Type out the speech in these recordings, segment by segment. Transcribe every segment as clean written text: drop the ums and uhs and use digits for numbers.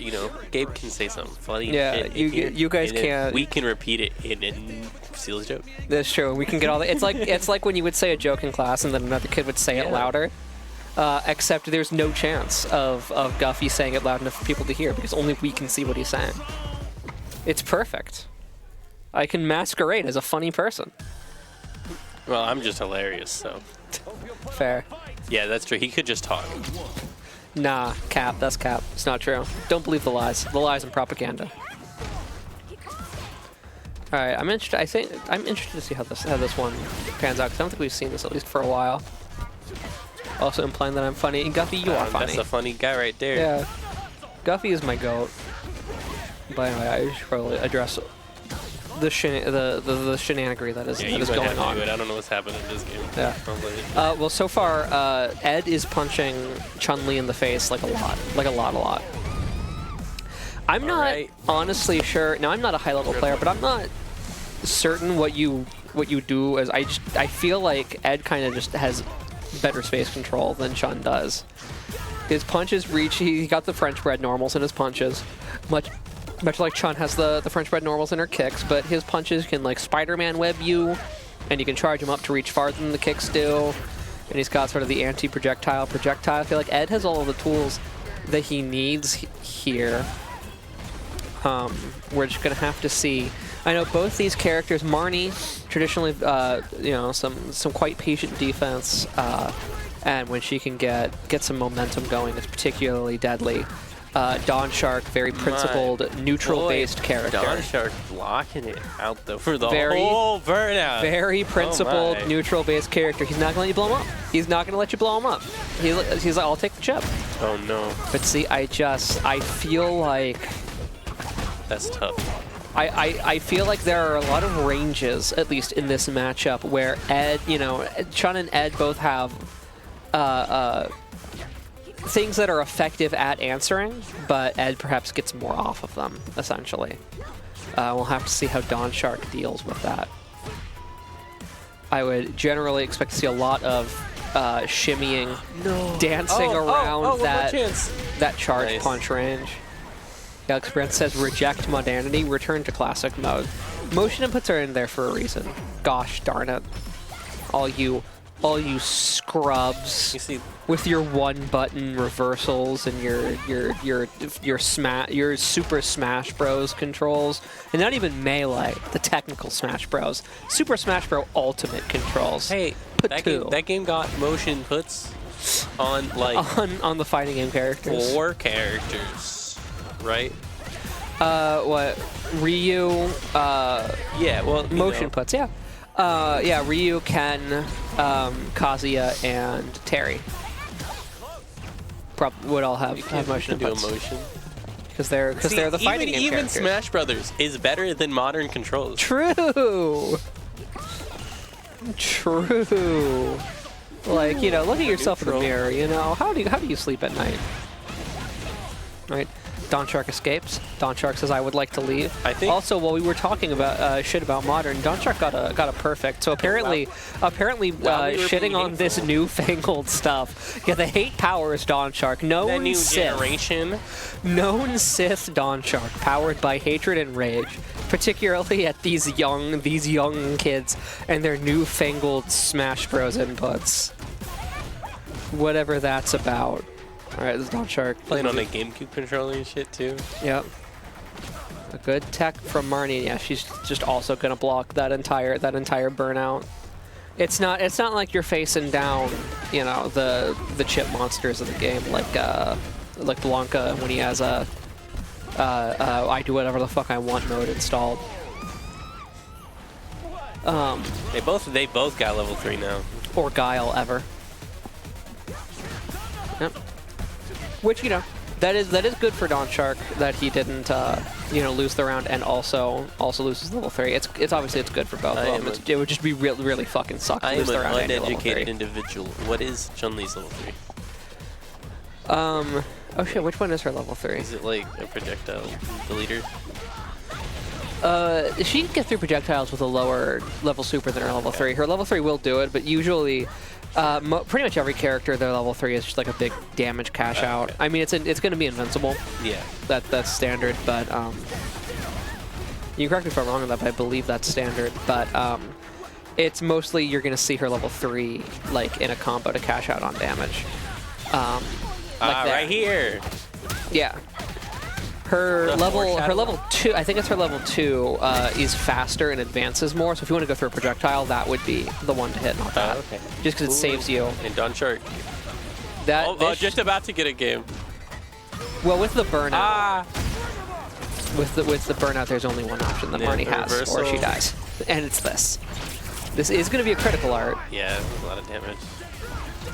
you know, Gabe can say something funny. Yeah, you guys can't. We can repeat it and steal his joke. That's true. We can get all the. It's like when you would say a joke in class and then another kid would say it louder. Except there's no chance of Guffy saying it loud enough for people to hear because only we can see what he's saying. It's perfect. I can masquerade as a funny person. Well, I'm just hilarious, so. Fair. Yeah, that's true. He could just talk. Nah, cap. That's cap. It's not true. Don't believe the lies. The lies and propaganda. All right, I'm interested. I'm interested to see how this one pans out because I don't think we've seen this at least for a while. Also implying that I'm funny. And Guffy, you are funny. That's a funny guy right there. Yeah. Guffy is my goat. But anyway, I should probably address the shenanigery that is going on. I don't know what's happening in this game. Yeah. Well, so far, Ed is punching Chun-Li in the face like a lot. I'm not honestly sure. Now, I'm not a high-level player, but I'm not certain what you do. As I feel like Ed kind of just has better space control than Chun does. His punches reach. He got the French bread normals in his punches, much like Chun has the French bread normals in her kicks, but his punches can like Spider-Man web you, and you can charge him up to reach farther than the kicks do. And he's got sort of the anti-projectile. I feel like Ed has all of the tools that he needs here. We're just gonna have to see. I know both these characters, Marnie, traditionally, you know, some quite patient defense, and when she can get some momentum going, it's particularly deadly. DonShark, very principled, neutral-based character. DonShark blocking it out though for the whole burnout. Very principled, neutral-based character. He's not going to let you blow him up. He's not going to let you blow him up. He's like, I'll take the chip. Oh no. But see, I feel like that's tough. I feel like there are a lot of ranges, at least in this matchup, where Ed, you know, Chun and Ed both have things that are effective at answering, but Ed perhaps gets more off of them, essentially. We'll have to see how DonShark deals with that. I would generally expect to see a lot of shimmying, dancing around that charge punch range. Alex Brent says, reject modernity, return to classic mode. Motion inputs are in there for a reason. Gosh darn it. All you scrubs with your one-button reversals and your Super Smash Bros. Controls, and not even Melee, the technical Smash Bros. Super Smash Bros. Ultimate controls. Hey, that game got motion inputs on like on the fighting game characters. 4 characters, right? What? Ryu? Yeah. Well, motion inputs. Yeah. Yeah, Ryu, Ken, Kazuya, and Terry would all have motion inputs. Do emotion. Because they're the fighting game even characters. Smash Brothers is better than modern controls. True. Like, you know, look at yourself in the mirror. You know, how do you sleep at night? Right. DonShark escapes. DonShark says, "I would like to leave." I think. Also, while we were talking about shit about modern, DonShark got a perfect. So apparently, shitting on this newfangled stuff. Yeah, the hate powers DonShark. Known Sith DonShark, powered by hatred and rage, particularly at these young kids and their newfangled Smash Bros. Inputs. Whatever that's about. Alright, this is DonShark. Playing on a GameCube controller and shit too. Yep. A good tech from Marnie. Yeah, she's just also gonna block that entire burnout. It's not like you're facing down, you know, the chip monsters of the game like Blanca when he has a I do whatever the fuck I want mode installed. They both got level 3 now. Or Guile ever. Yep. Which, you know, that is good for DonShark that he didn't you know, lose the round and also loses level 3. It's obviously good for both of them. It would just be really fucking suck to lose the round. I am an uneducated individual. What is Chun-Li's level 3? Oh shit, which one is her level 3? Is it like a projectile deleter? She can get through projectiles with a lower level super than her level 3. Her level 3 will do it, but usually Pretty much every character, their level 3 is just like a big damage cash out. I mean, it's going to be invincible. Yeah. That's standard, but you can correct me if I'm wrong on that, but I believe that's standard. But it's mostly you're going to see her level 3 like in a combo to cash out on damage. Like right here. Yeah. Her level 2, I think it's her level 2, is faster and advances more. So if you want to go through a projectile, that would be the one to hit, not that. Okay. Just because it saves you. And DonShark. That Just about to get a game. Well, with the burnout, with the burnout, there's only one option that Marnie has, or she dies, and it's this. This is going to be a critical art. Yeah, a lot of damage.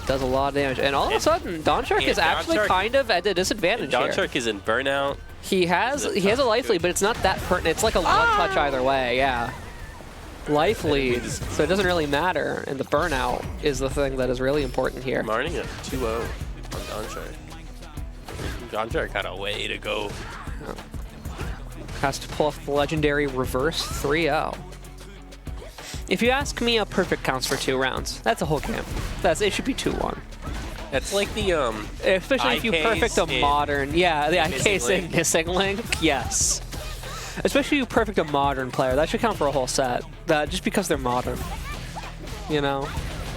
Does a lot of damage, and all of a sudden, DonShark is actually kind of at a disadvantage here. DonShark is in burnout. He has a life lead, but it's not that pertinent. It's like a one touch either way. Yeah, life leads, so it doesn't really matter. And the burnout is the thing that is really important here. Marnie at 2-0 on DonShark. DonShark had a way to go. Has to pull off the legendary reverse 3-0. If you ask me, a perfect counts for 2 rounds. That's a whole game. It should be 2-1. That's like the especially if you perfect a modern, yeah, the IK's in Missing Link, yes. Especially if you perfect a modern player, that should count for a whole set. Just because they're modern, you know,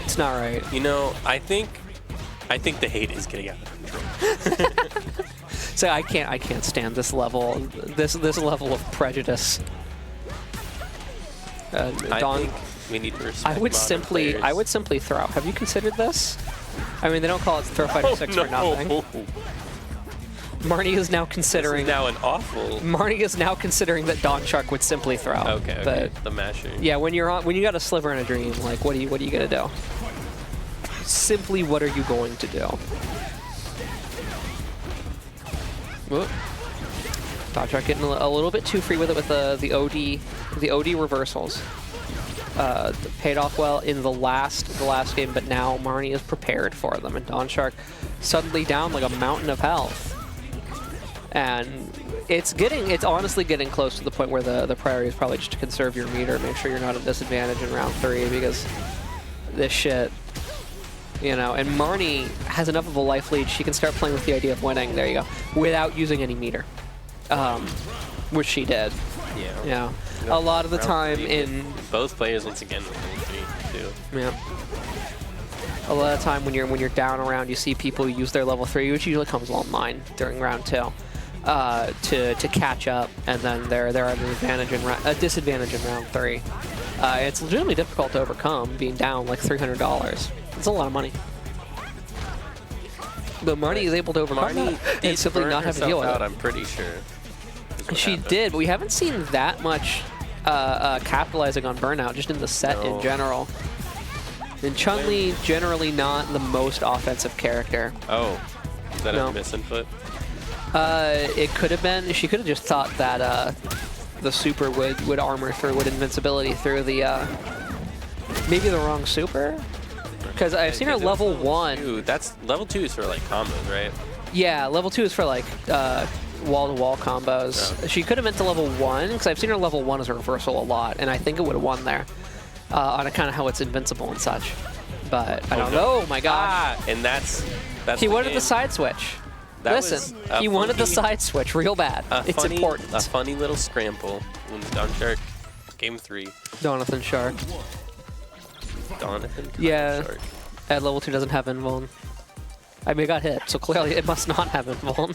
it's not right. You know, I think the hate is getting out of control. So I can't stand this level, this level of prejudice. I think we need to respect I would simply throw. Have you considered this? I mean, they don't call it Throw Fighter 6 for nothing. Marnie is now considering. This is now an awful. Marnie is now considering that DonShark would simply throw. Okay. But the masher. Yeah, when you got a sliver in a dream, like what are you gonna do? Simply, what are you going to do? Whoop. DonShark getting a little bit too free with it with the OD reversals. Paid off well in the last game, but now Marnie is prepared for them, and DonShark suddenly down like a mountain of health. And it's honestly getting close to the point where the priority is probably just to conserve your meter, make sure you're not at a disadvantage in round 3, because this shit, you know. And Marnie has enough of a life lead; she can start playing with the idea of winning. There you go, without using any meter, which she did. Yeah. Yeah. A lot of the time in both players once again with level 3 too. Yeah. A lot of the time when you're down around, you see people use their level 3, which usually comes online during round 2, to catch up, and then they're at a disadvantage in round 3. It's legitimately difficult to overcome, being down like $300. It's a lot of money. But Marnie is able to overcome that and simply not have to deal with it. I'm pretty sure. She did, but we haven't seen that much capitalizing on burnout, just in the set in general. And Chun-Li, generally not the most offensive character. Oh, is that a misinput? It could have been. She could have just thought that the super would armor through, would invincibility through the, maybe the wrong super? Because I've seen her level 1. That's level 2 is for like combos, right? Yeah, level 2 is for like wall-to-wall combos. Oh. She could have meant to level 1, because I've seen her level 1 as a reversal a lot, and I think it would have won there on kind of how it's invincible and such. But I don't know. Oh my gosh! And that's he wanted the side switch. Listen, he wanted the side switch real bad. It's important. A funny little scramble when DonShark game 3. DonShark. Yeah. At level 2 doesn't have invuln. I mean, it got hit, so clearly it must not have invuln.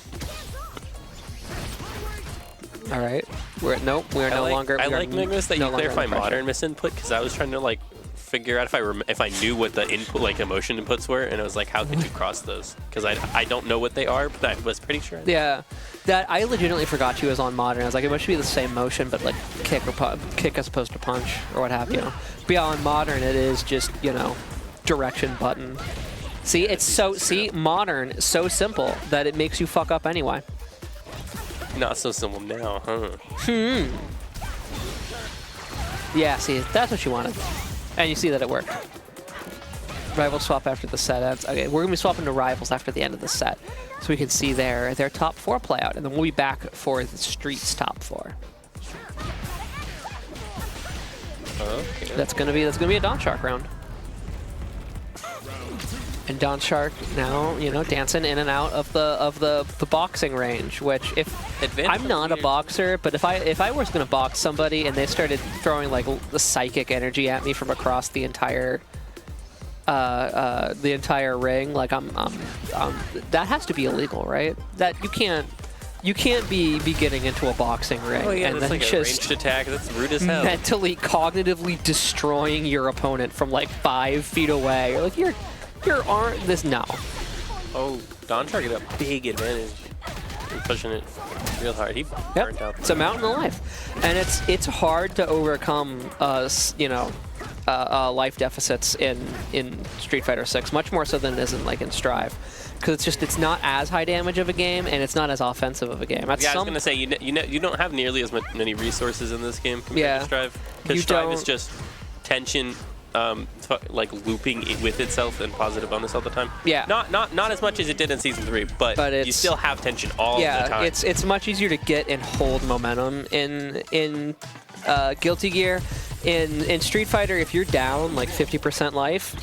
All right, we are no longer. I like Nicholas that you clarify modern misinput, because I was trying to like figure out if I knew what the input, like emotion inputs were, and I was like, how could you cross those? Because I don't know what they are, but I was pretty sure. Yeah, that I legitimately forgot she was on modern. I was like, it must be the same motion, but like kick as opposed to punch or what have you. But yeah, on modern it is just direction button. See, it's modern so simple that it makes you fuck up anyway. Not so simple now, huh? Yeah, see, that's what you wanted. And you see that it worked. Rival swap after the set ends. Okay, we're going to be swapping to rivals after the end of the set. So we can see their top 4 play out. And then we'll be back for the Streets top 4. Okay. That's gonna be a DonShark round. And DonShark now, you know, dancing in and out of the boxing range. Which, if I'm not a boxer, but if I was gonna box somebody and they started throwing like the psychic energy at me from across the entire ring, like that has to be illegal, right? That you can't be getting into a boxing ring and then like just a ranged attack. That's rude as hell. Mentally, cognitively destroying your opponent from like 5 feet away. You're like your arm. This no. Oh, DonShark had a big advantage. He's pushing it real hard. He burnt out. It's a mountain of life, and it's hard to overcome you know, life deficits in Street Fighter 6, much more so than it is in Strive, because it's not as high damage of a game and it's not as offensive of a game. I was gonna say you don't have nearly as many resources in this game compared to Strive. Because Strive is just tension, like looping with itself and positive bonus all the time. Yeah. Not as much as it did in Season 3, but you still have tension all the time. Yeah, it's much easier to get and hold momentum in Guilty Gear. In Street Fighter, if you're down like 50% life,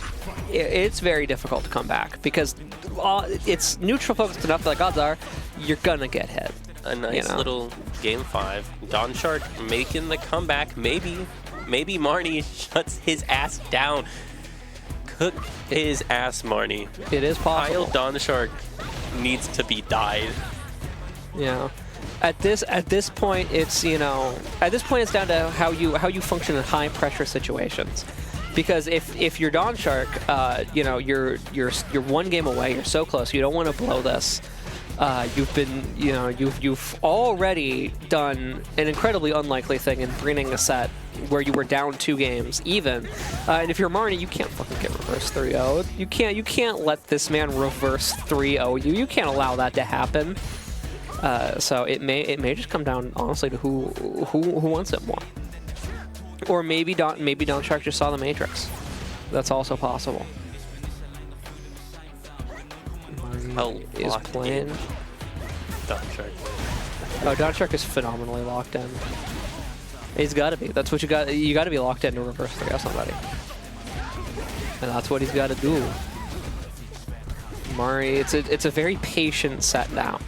it's very difficult to come back because it's neutral focused enough that like odds are you're gonna get hit. A nice little game 5. DonShark making the comeback. Maybe Marnie shuts his ass down. Cook his ass, Marnie. It is possible. Kyle DonShark needs to be died. Yeah. At this point, it's it's down to how you function in high pressure situations. Because if you're DonShark, you know, you're 1 game away. You're so close. You don't want to blow this. You've already done an incredibly unlikely thing in bringing a set where you were down 2 games even. And if you're Marnie, you can't fucking get reverse 3-0. You can't let this man reverse 3-0 you. You can't allow that to happen. So it may just come down honestly to who wants it more. Or maybe DonShark just saw the Matrix. That's also possible. Is playing. DonShark. Oh, DonShark is phenomenally locked in. He's got to be. That's what you got. You got to be locked in to reverse 3-0 somebody, and that's what he's got to do. Marnie, it's a very patient set now,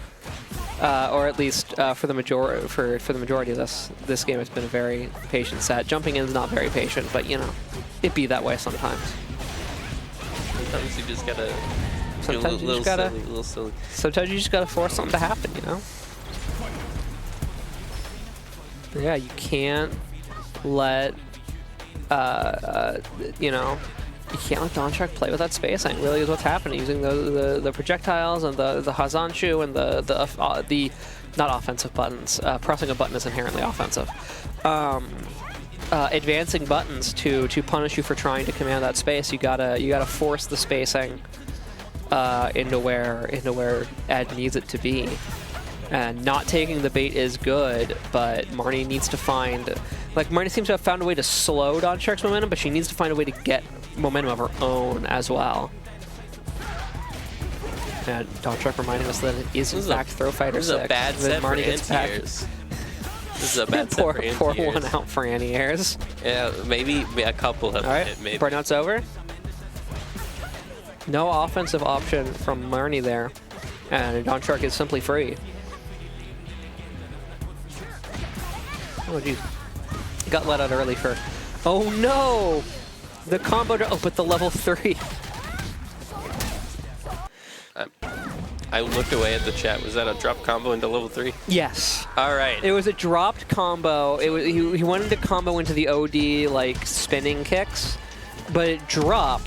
or at least for the majority of this game, it's been a very patient set. Jumping in is not very patient, but you know, it be that way sometimes. Sometimes you just gotta. Sometimes you just gotta. Little silly. Sometimes you just gotta force something to happen, you know. But yeah, you can't let you know, you can't let DonShark play with that spacing. Really, is what's happening. Using the projectiles and the Hazanshu and the not offensive buttons. Pressing a button is inherently offensive. Advancing buttons to punish you for trying to command that space. You gotta force the spacing into where Ed needs it to be. And not taking the bait is good, but Marnie needs to find... Like, Marnie seems to have found a way to slow DonShark's momentum, but she needs to find a way to get momentum of her own as well. And DonShark reminding us that it is, in fact, Throw Fighter 6. This is a bad set for anti-airs. This is a bad set for anti-airs. Pour one out for anti-airs. Yeah, maybe a couple have hit, maybe. Burnout's over. No offensive option from Marnie there. And DonShark is simply free. Oh, jeez. Got let out early for... Oh, no! The combo... Oh, but the level 3. I looked away at the chat. Was that a drop combo into level 3? Yes. All right. It was a dropped combo. It was he wanted to combo into the OD, like, spinning kicks, but it dropped.